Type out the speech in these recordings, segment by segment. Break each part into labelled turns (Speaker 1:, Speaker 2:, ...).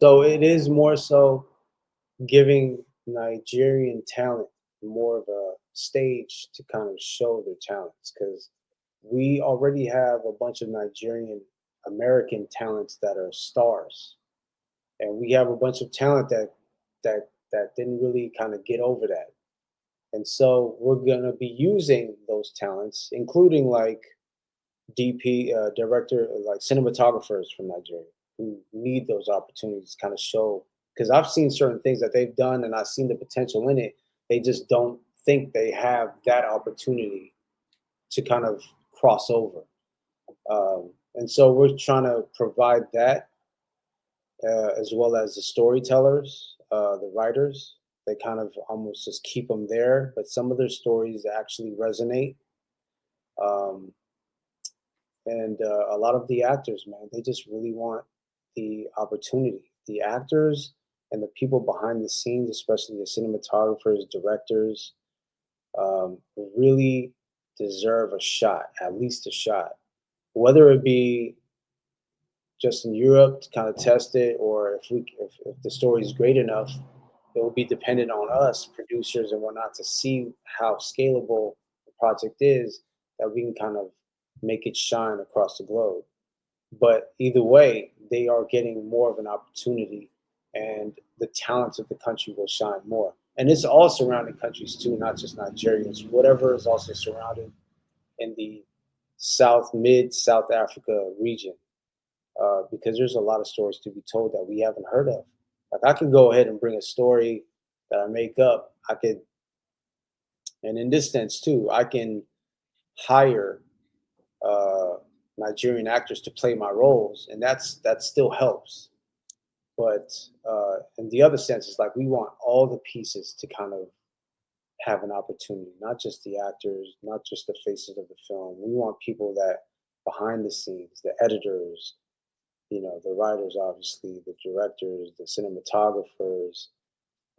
Speaker 1: So it is more so giving Nigerian talent more of a stage to kind of show their talents because we already have a bunch of Nigerian American talents that are stars, and we have a bunch of talent that didn't really kind of get over that. And so we're gonna be using those talents, including like DP, director, like cinematographers from Nigeria who need those opportunities to kind of show. Because I've seen certain things that they've done and I've seen the potential in it. They just don't think they have that opportunity to kind of cross over. And so we're trying to provide that as well as the storytellers, the writers. They kind of almost just keep them there, but some of their stories actually resonate. Um, and a lot of the actors, man, they just really want the opportunity. The actors and the people behind the scenes, especially the cinematographers, directors, really deserve a shot, at least a shot. Whether it be just in Europe to kind of test it, or if the story is great enough, it will be dependent on us, producers and whatnot, to see how scalable the project is that we can kind of make it shine across the globe. But either way, they are getting more of an opportunity, and the talents of the country will shine more. And it's all surrounding countries too, not just Nigerians. Whatever is also surrounded in the South Africa region, because there's a lot of stories to be told that we haven't heard of. Like I can go ahead and bring a story that I make up. I could, and in this sense too, I can hire uh, Nigerian actors to play my roles, and that still helps. But in the other sense, it's like we want all the pieces to kind of have an opportunity, not just the actors, not just the faces of the film. We want people that behind the scenes, the editors, the writers, obviously, the directors, the cinematographers,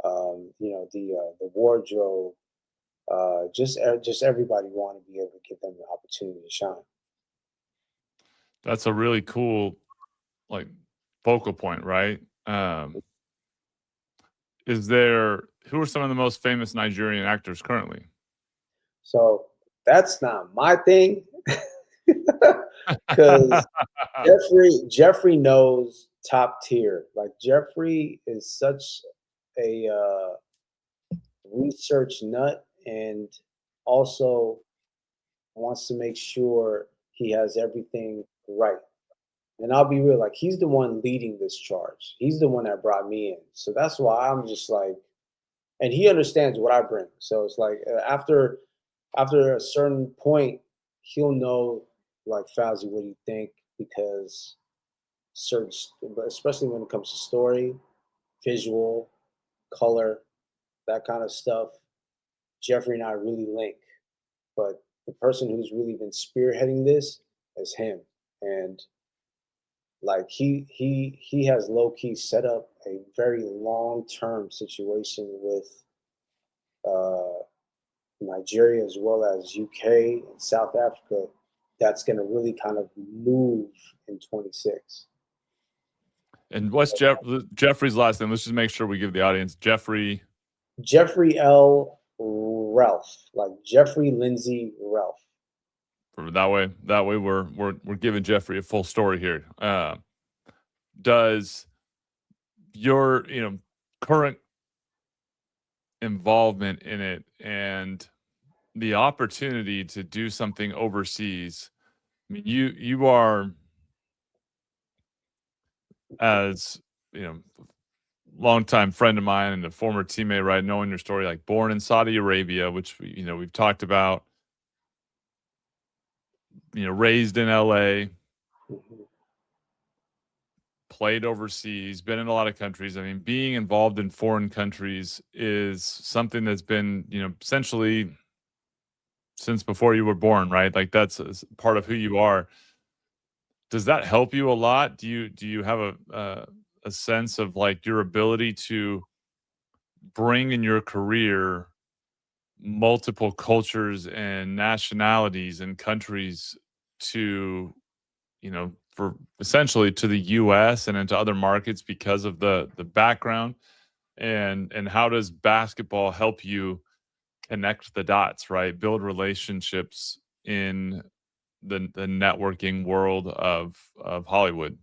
Speaker 1: the wardrobe, just everybody want to be able to give them the opportunity to shine.
Speaker 2: That's a really cool, like, focal point, right? Who are some of the most famous Nigerian actors currently?
Speaker 1: So that's not my thing, because Jeffrey knows top tier. Like Jeffrey is such a research nut, and also wants to make sure he has everything right. And I'll be real, like he's the one leading this charge. He's the one that brought me in. So that's why I'm just like, and he understands what I bring. So it's like after a certain point, he'll know like Fowzi, what do you think? Because but especially when it comes to story, visual, color, that kind of stuff, Jeffrey and I really link. But the person who's really been spearheading this is him. And like he has low key set up a very long term situation with uh, Nigeria as well as UK and South Africa that's going to really kind of move in 26.
Speaker 2: And what's Jeffrey's last name? Let's just make sure we give the audience Geoffrey
Speaker 1: L. Ralph, like Geoffrey Lindsay Ralph.
Speaker 2: That way we're giving Geoffrey a full story here. Does your current involvement in it and the opportunity to do something overseas, I mean, you are, as longtime friend of mine and a former teammate, right, knowing your story, like born in Saudi Arabia, which we've talked about, raised in LA, played overseas, been in a lot of countries. I mean, being involved in foreign countries is something that's been, essentially since before you were born, right? Like that's part of who you are. Does that help you a lot? Do you have a sense of like your ability to bring in your career multiple cultures and nationalities and countries to, for essentially to the US and into other markets because of the background? And how does basketball help you connect the dots, right? Build relationships in the networking world of Hollywood?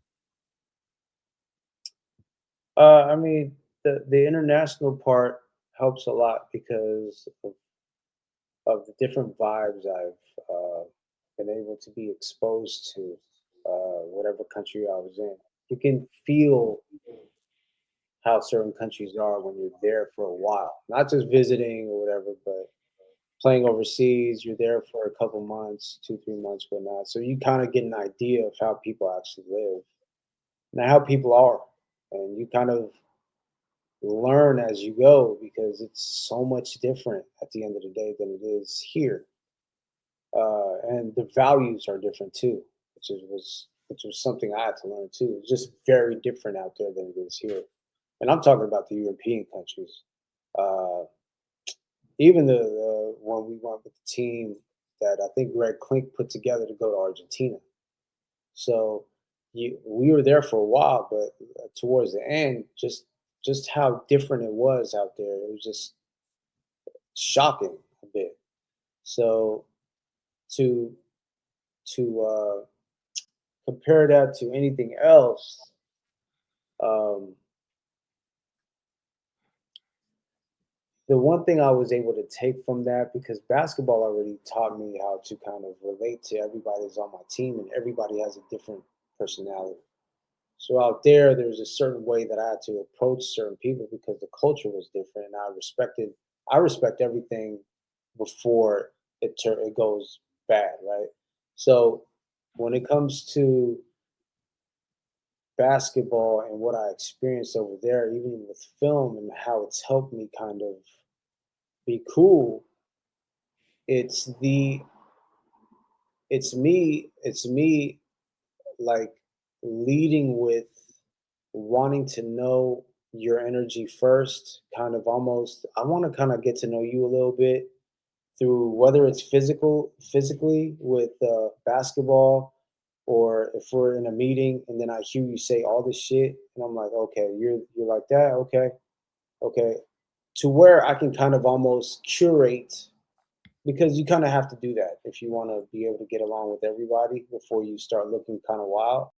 Speaker 1: I mean, the international part helps a lot because of the different vibes I've been able to be exposed to, whatever country I was in. You can feel how certain countries are when you're there for a while, not just visiting or whatever, but playing overseas. You're there for a couple months, 2, 3 months, whatnot. So you kind of get an idea of how people actually live and how people are, and you kind of learn as you go because it's so much different at the end of the day than it is here. And the values are different too, which was something I had to learn too. It's just very different out there than it is here. And I'm talking about the European countries. Uh, Even the when we went with the team that I think 𝐓𝐫𝐢𝐻𝐿 put together to go to Argentina. So we were there for a while, but towards the end, just how different it was out there, it was just shocking a bit. So to to compare that to anything else, um, the one thing I was able to take from that, because basketball already taught me how to kind of relate to everybody that's on my team, and everybody has a different personality. So out there, there's a certain way that I had to approach certain people because the culture was different, and I respect everything before it goes bad, right? So when it comes to basketball and what I experienced over there, even with film and how it's helped me kind of be cool, it's the it's me like leading with wanting to know your energy first, kind of almost I want to kind of get to know you a little bit through whether it's physically with basketball, or if we're in a meeting and then I hear you say all this shit and I'm like, okay, you're like that, okay, okay, to where I can kind of almost curate, because you kind of have to do that if you want to be able to get along with everybody before you start looking kind of wild.